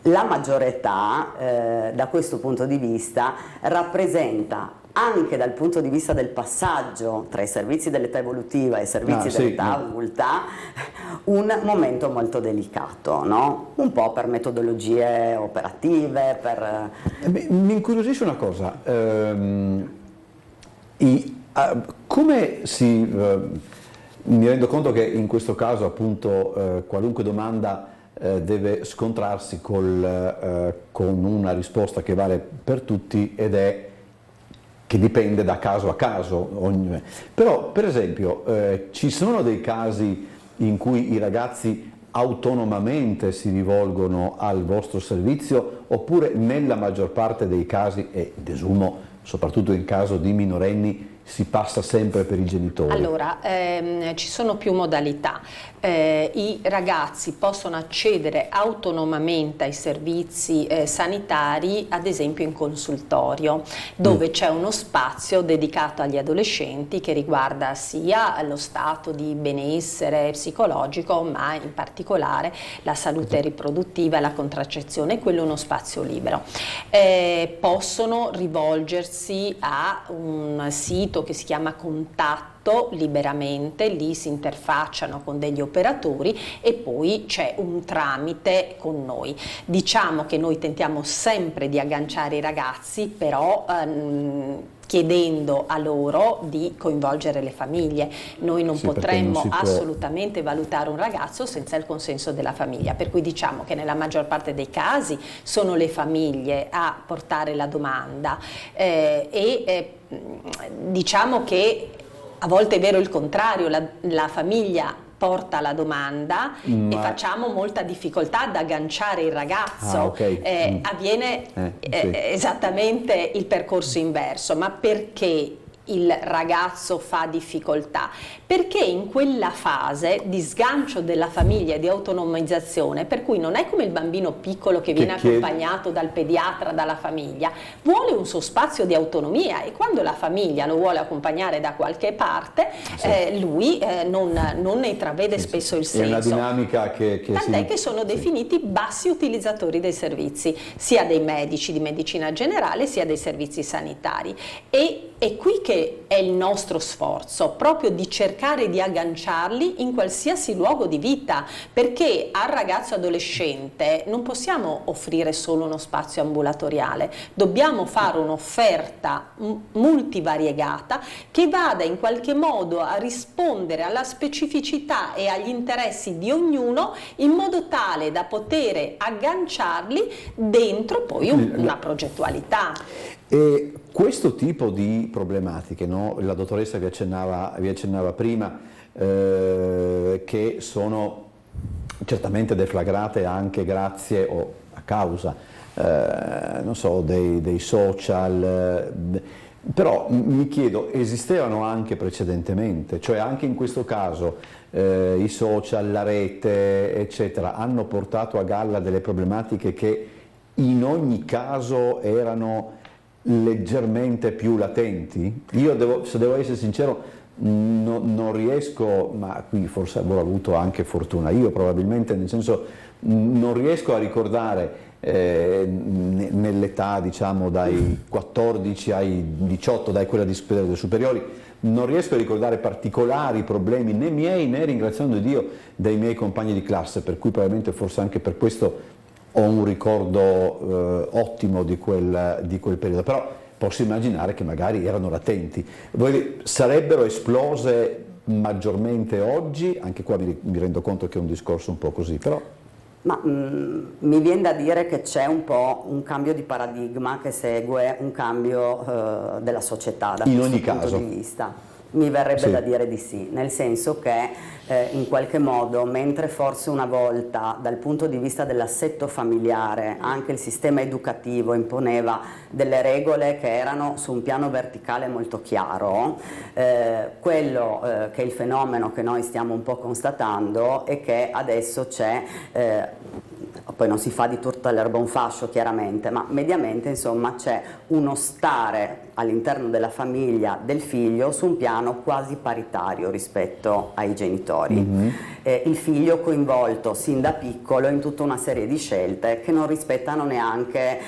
La maggiore età da questo punto di vista rappresenta, anche dal punto di vista del passaggio tra i servizi dell'età evolutiva e i servizi dell'età adulta, un momento molto delicato, no? Un po' per metodologie operative, per... Mi incuriosisce una cosa, come si... mi rendo conto che in questo caso appunto qualunque domanda deve scontrarsi con una risposta che vale per tutti, ed è che dipende da caso a caso. Però per esempio ci sono dei casi in cui i ragazzi autonomamente si rivolgono al vostro servizio, oppure nella maggior parte dei casi, e desumo soprattutto in caso di minorenni, si passa sempre per i genitori? Allora, ci sono più modalità. I ragazzi possono accedere autonomamente ai servizi sanitari, ad esempio in consultorio, dove c'è uno spazio dedicato agli adolescenti che riguarda sia lo stato di benessere psicologico, ma in particolare la salute riproduttiva e la contraccezione. Quello è uno spazio libero. Possono rivolgersi a un sito che si chiama Contatto liberamente, lì si interfacciano con degli operatori e poi c'è un tramite con noi. Diciamo che noi tentiamo sempre di agganciare i ragazzi, però chiedendo a loro di coinvolgere le famiglie. Noi non potremmo assolutamente valutare un ragazzo senza il consenso della famiglia, per cui diciamo che nella maggior parte dei casi sono le famiglie a portare la domanda diciamo che a volte è vero il contrario, la famiglia porta la domanda e facciamo molta difficoltà ad agganciare il ragazzo. Avviene esattamente il percorso inverso. Ma perché il ragazzo fa difficoltà? Perché in quella fase di sgancio della famiglia e di autonomizzazione, per cui non è come il bambino piccolo che viene accompagnato dal pediatra, dalla famiglia, vuole un suo spazio di autonomia, e quando la famiglia lo vuole accompagnare da qualche parte, lui non ne intravede spesso il senso. È una dinamica che tant'è che sono definiti bassi utilizzatori dei servizi, sia dei medici di medicina generale sia dei servizi sanitari, e è qui che è il nostro sforzo, proprio di cercare di agganciarli in qualsiasi luogo di vita, perché al ragazzo adolescente non possiamo offrire solo uno spazio ambulatoriale, dobbiamo fare un'offerta multivariegata che vada in qualche modo a rispondere alla specificità e agli interessi di ognuno, in modo tale da poter agganciarli dentro poi una progettualità. E questo tipo di problematiche, no? La dottoressa vi accennava prima, che sono certamente deflagrate anche grazie o a causa non so, dei social, però mi chiedo, esistevano anche precedentemente, cioè anche in questo caso i social, la rete, eccetera, hanno portato a galla delle problematiche che in ogni caso erano leggermente più latenti? Io se devo essere sincero, non riesco, ma qui forse avrò avuto anche fortuna, io probabilmente, nel senso, non riesco a ricordare nell'età, diciamo, dai 14 ai 18, dai quella delle superiori, non riesco a ricordare particolari problemi né miei né, ringraziando Dio, dei miei compagni di classe, per cui probabilmente forse anche per questo ho un ricordo ottimo di quel periodo, però posso immaginare che magari erano latenti. Sarebbero esplose maggiormente oggi? Anche qua mi rendo conto che è un discorso un po' così, però... Ma mi viene da dire che c'è un po' un cambio di paradigma che segue un cambio della società da questo punto di vista. Mi verrebbe da dire di sì, nel senso che in qualche modo, mentre forse una volta dal punto di vista dell'assetto familiare anche il sistema educativo imponeva delle regole che erano su un piano verticale molto chiaro, quello che è il fenomeno che noi stiamo un po' constatando è che adesso c'è, poi non si fa di tutta l'erba un fascio chiaramente, ma mediamente insomma c'è uno stare all'interno della famiglia del figlio su un piano quasi paritario rispetto ai genitori. Il figlio coinvolto sin da piccolo in tutta una serie di scelte che non rispettano neanche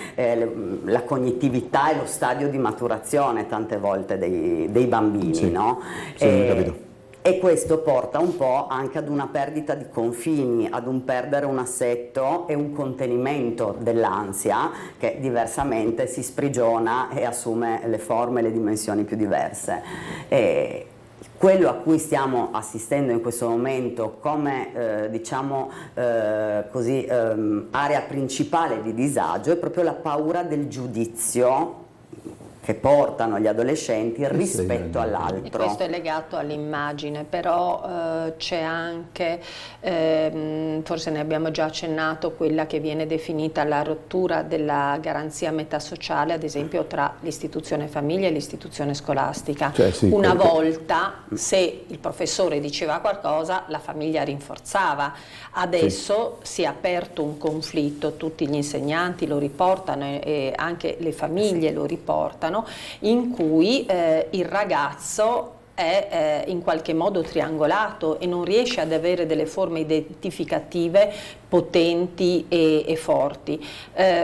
la cognitività e lo stadio di maturazione tante volte dei bambini, sì, no? Sì, ho capito. E questo porta un po' anche ad una perdita di confini, ad un perdere un assetto e un contenimento dell'ansia che diversamente si sprigiona e assume le forme e le dimensioni più diverse. Quello a cui stiamo assistendo in questo momento come diciamo così, area principale di disagio è proprio la paura del giudizio che portano gli adolescenti rispetto all'altro. E questo è legato all'immagine, però c'è anche, forse ne abbiamo già accennato, quella che viene definita la rottura della garanzia metasociale, ad esempio tra l'istituzione famiglia e l'istituzione scolastica. Cioè, sì, una volta, se il professore diceva qualcosa, la famiglia rinforzava. Adesso si è aperto un conflitto, tutti gli insegnanti lo riportano e anche le famiglie lo riportano, in cui il ragazzo è in qualche modo triangolato e non riesce ad avere delle forme identificative potenti e forti.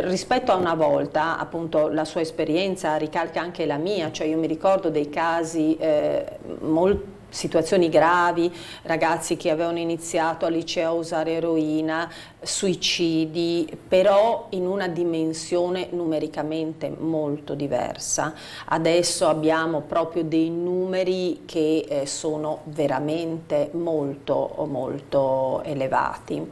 Rispetto a una volta, appunto, la sua esperienza ricalca anche la mia, cioè io mi ricordo dei casi situazioni gravi, ragazzi che avevano iniziato al liceo a usare eroina, suicidi, però in una dimensione numericamente molto diversa. Adesso abbiamo proprio dei numeri che sono veramente molto elevati.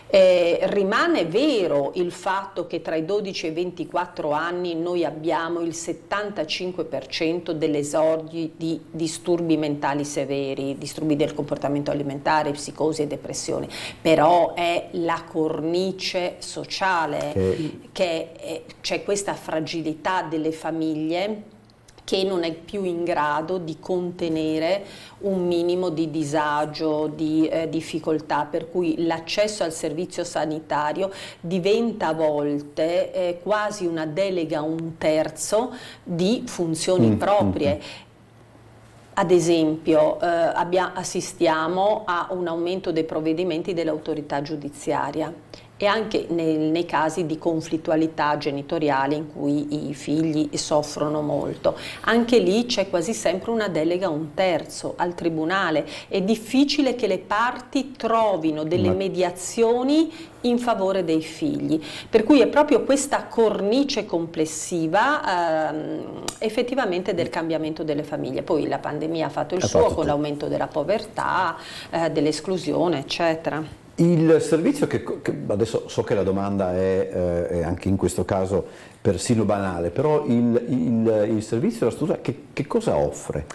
Rimane vero il fatto che tra i 12 e i 24 anni noi abbiamo il 75% degli esordi di disturbi mentali severi, disturbi del comportamento alimentare, psicosi e depressioni, però è la cornice sociale che c'è questa fragilità delle famiglie che non è più in grado di contenere un minimo di disagio, di difficoltà, per cui l'accesso al servizio sanitario diventa a volte quasi una delega a un terzo di funzioni proprie. Ad esempio assistiamo a un aumento dei provvedimenti dell'autorità giudiziaria e anche nei casi di conflittualità genitoriale in cui i figli soffrono molto. Anche lì c'è quasi sempre una delega a un terzo al tribunale. È difficile che le parti trovino delle mediazioni in favore dei figli, per cui è proprio questa cornice complessiva effettivamente del cambiamento delle famiglie. Poi la pandemia ha fatto il suo con l'aumento della povertà, dell'esclusione, eccetera. Il servizio che adesso so che la domanda è anche in questo caso persino banale, però il servizio della struttura che cosa offre?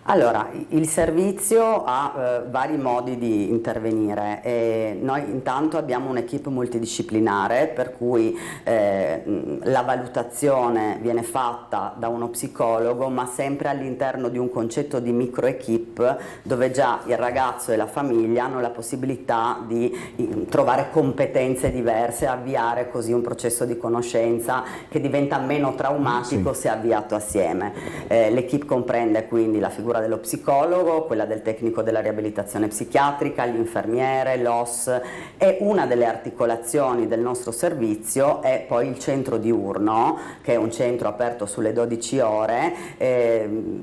Allora, il servizio ha vari modi di intervenire e noi intanto abbiamo un'equipe multidisciplinare per cui la valutazione viene fatta da uno psicologo, ma sempre all'interno di un concetto di microequipe dove già il ragazzo e la famiglia hanno la possibilità di trovare competenze diverse, avviare così un processo di conoscenza che diventa meno traumatico se avviato assieme. L'equipe comprende quindi la figura dello psicologo, quella del tecnico della riabilitazione psichiatrica, l'infermiere, l'OS, e una delle articolazioni del nostro servizio è poi il centro diurno, che è un centro aperto sulle 12 ore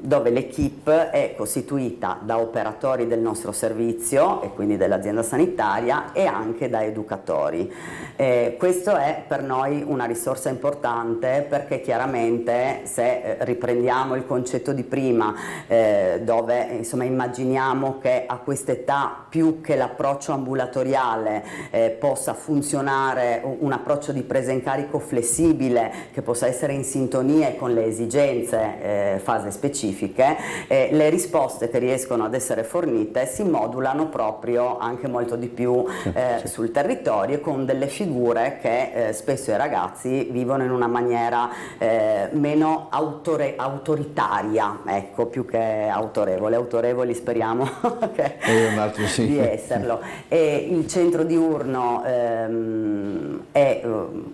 dove l'equipe è costituita da operatori del nostro servizio e quindi dell'azienda sanitaria e anche da educatori. Questo è per noi una risorsa importante perché chiaramente se riprendiamo il concetto di prima dove insomma immaginiamo che a quest'età più che l'approccio ambulatoriale possa funzionare un approccio di presa in carico flessibile che possa essere in sintonia con le esigenze fase specifiche, le risposte che riescono ad essere fornite si modulano proprio anche molto di più sul territorio con delle figure che spesso i ragazzi vivono in una maniera meno autoritaria, ecco, più che autorevoli speriamo che di esserlo. E il centro diurno è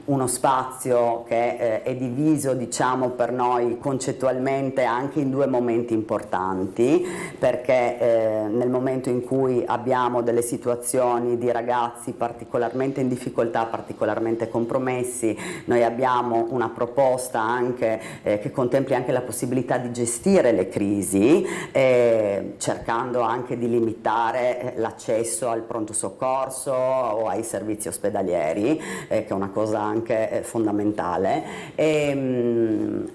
uno spazio che è diviso, diciamo, per noi concettualmente anche in due momenti importanti, perché nel momento in cui abbiamo delle situazioni di ragazzi particolarmente in difficoltà, particolarmente compromessi, noi abbiamo una proposta anche che contempli anche la possibilità di gestire le crisi, cercando anche di limitare l'accesso al pronto soccorso o ai servizi ospedalieri, che è una cosa anche fondamentale,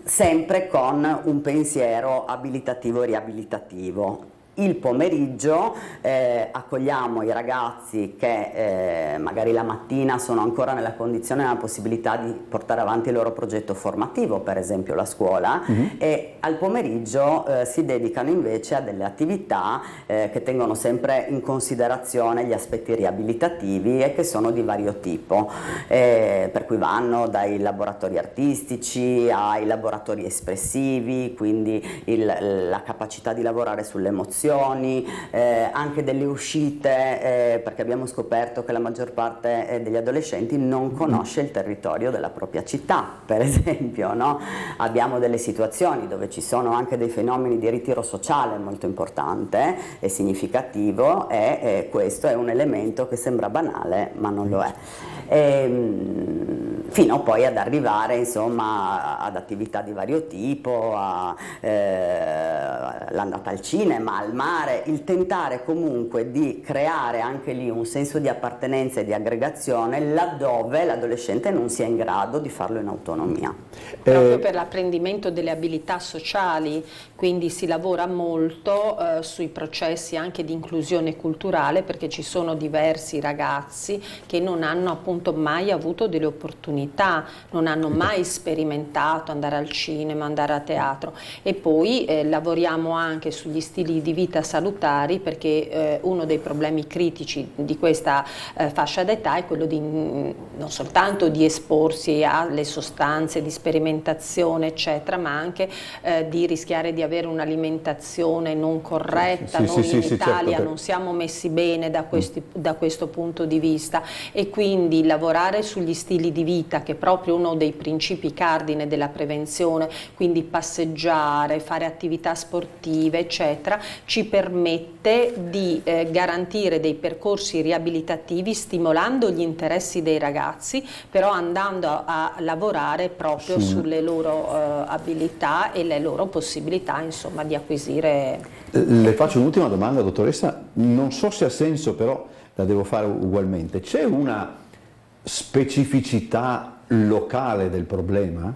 sempre con un pensiero abilitativo e riabilitativo. Il pomeriggio accogliamo i ragazzi che magari la mattina sono ancora nella condizione e nella possibilità di portare avanti il loro progetto formativo, per esempio la scuola, e al pomeriggio si dedicano invece a delle attività che tengono sempre in considerazione gli aspetti riabilitativi e che sono di vario tipo, per cui vanno dai laboratori artistici ai laboratori espressivi, quindi la capacità di lavorare sulle emozioni, anche delle uscite, perché abbiamo scoperto che la maggior parte degli adolescenti non conosce il territorio della propria città, per esempio, no? Abbiamo delle situazioni dove ci sono anche dei fenomeni di ritiro sociale molto importante e significativo, e questo è un elemento che sembra banale ma non lo è. Fino poi ad arrivare insomma ad attività di vario tipo, l'andata al cinema, al mare, il tentare comunque di creare anche lì un senso di appartenenza e di aggregazione laddove l'adolescente non sia in grado di farlo in autonomia. Proprio per l'apprendimento delle abilità sociali, quindi si lavora molto sui processi anche di inclusione culturale, perché ci sono diversi ragazzi che non hanno appunto mai avuto delle opportunità, non hanno mai sperimentato andare al cinema, andare a teatro, e poi lavoriamo anche sugli stili di vita salutari, perché uno dei problemi critici di questa fascia d'età è quello di non soltanto di esporsi alle sostanze di sperimentazione eccetera, ma anche di rischiare di avere un'alimentazione non corretta. Noi in Italia certo, non siamo messi bene da questo punto di vista, e quindi lavorare sugli stili di vita, che è proprio uno dei principi cardine della prevenzione, quindi passeggiare, fare attività sportive eccetera, ci permette di garantire dei percorsi riabilitativi stimolando gli interessi dei ragazzi, però andando a lavorare proprio sulle loro abilità e le loro possibilità insomma di acquisire. Le faccio un'ultima domanda, dottoressa, non so se ha senso, però la devo fare ugualmente. C'è una specificità locale del problema?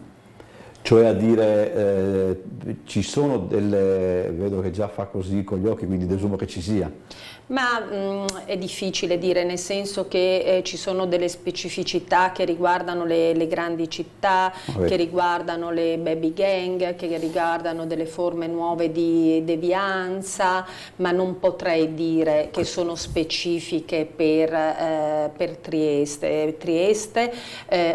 Cioè a dire ci sono delle, vedo che già fa così con gli occhi, quindi desumo che ci sia. Ma è difficile dire, nel senso che ci sono delle specificità che riguardano le grandi città, che riguardano le baby gang, che riguardano delle forme nuove di devianza, ma non potrei dire che sono specifiche per Trieste. Trieste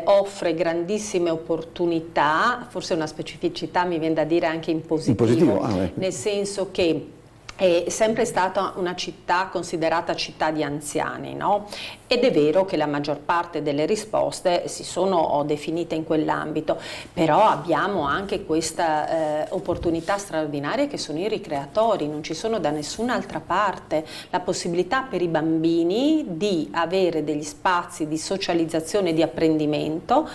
offre grandissime opportunità, forse una specificità mi viene da dire anche in positivo. Nel senso che è sempre stata una città considerata città di anziani, no? Ed è vero che la maggior parte delle risposte si sono definite in quell'ambito, però abbiamo anche questa opportunità straordinaria che sono i ricreatori, non ci sono da nessun'altra parte, la possibilità per i bambini di avere degli spazi di socializzazione e di apprendimento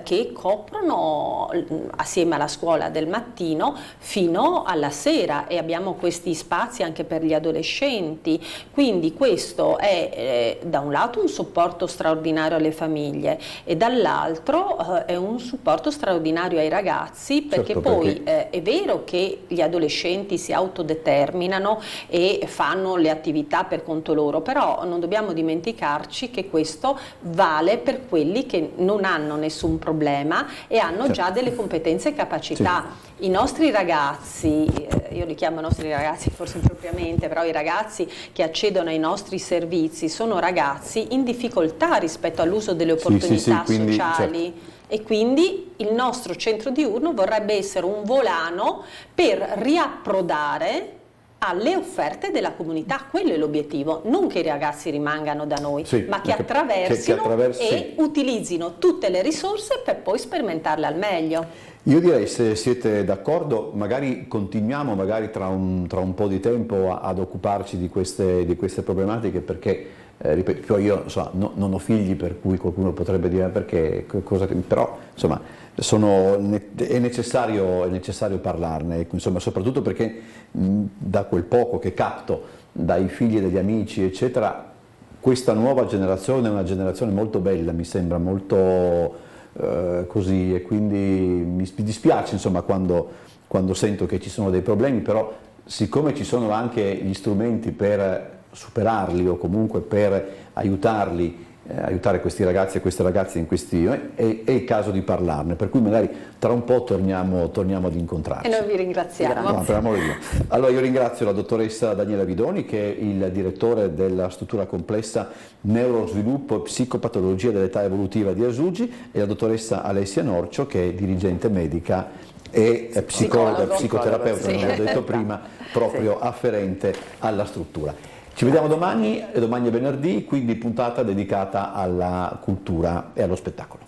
che coprono assieme alla scuola del mattino fino alla sera, e abbiamo questi spazi anche per gli adolescenti, quindi questo è da un lato un supporto straordinario alle famiglie e dall'altro è un supporto straordinario ai ragazzi, perché poi è vero che gli adolescenti si autodeterminano e fanno le attività per conto loro, però non dobbiamo dimenticarci che questo vale per quelli che non hanno nessun problema e hanno già delle competenze e capacità. I nostri ragazzi, io li chiamo nostri ragazzi forse impropriamente, però i ragazzi che accedono ai nostri servizi sono ragazzi in difficoltà rispetto all'uso delle opportunità sociali. E quindi il nostro centro diurno vorrebbe essere un volano per riapprodare alle offerte della comunità. Quello è l'obiettivo, non che i ragazzi rimangano da noi, ma che attraversino e utilizzino tutte le risorse per poi sperimentarle al meglio. Io direi, se siete d'accordo, magari continuiamo tra un po' di tempo ad occuparci di queste problematiche, perché ripeto, io non ho figli, per cui qualcuno potrebbe dire perché, però insomma è necessario parlarne, insomma, soprattutto perché da quel poco che capto dai figli degli amici eccetera, questa nuova generazione è una generazione molto bella, mi sembra molto così, e quindi mi dispiace insomma quando sento che ci sono dei problemi, però siccome ci sono anche gli strumenti per superarli o comunque per aiutare questi ragazzi e queste ragazze in questione, è il caso di parlarne, per cui magari tra un po' torniamo ad incontrarci. E noi vi ringraziamo. Allora io ringrazio la dottoressa Daniela Vidoni, che è il direttore della struttura complessa Neurosviluppo e Psicopatologia dell'età evolutiva di Asuggi, e la dottoressa Alessia Norcio, che è dirigente medica e psicologa, psicoterapeuta, come ho detto prima, proprio afferente alla struttura. Ci vediamo domani è venerdì, quindi puntata dedicata alla cultura e allo spettacolo.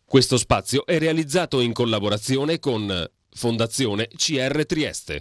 Questo spazio è realizzato in collaborazione con Fondazione CR Trieste.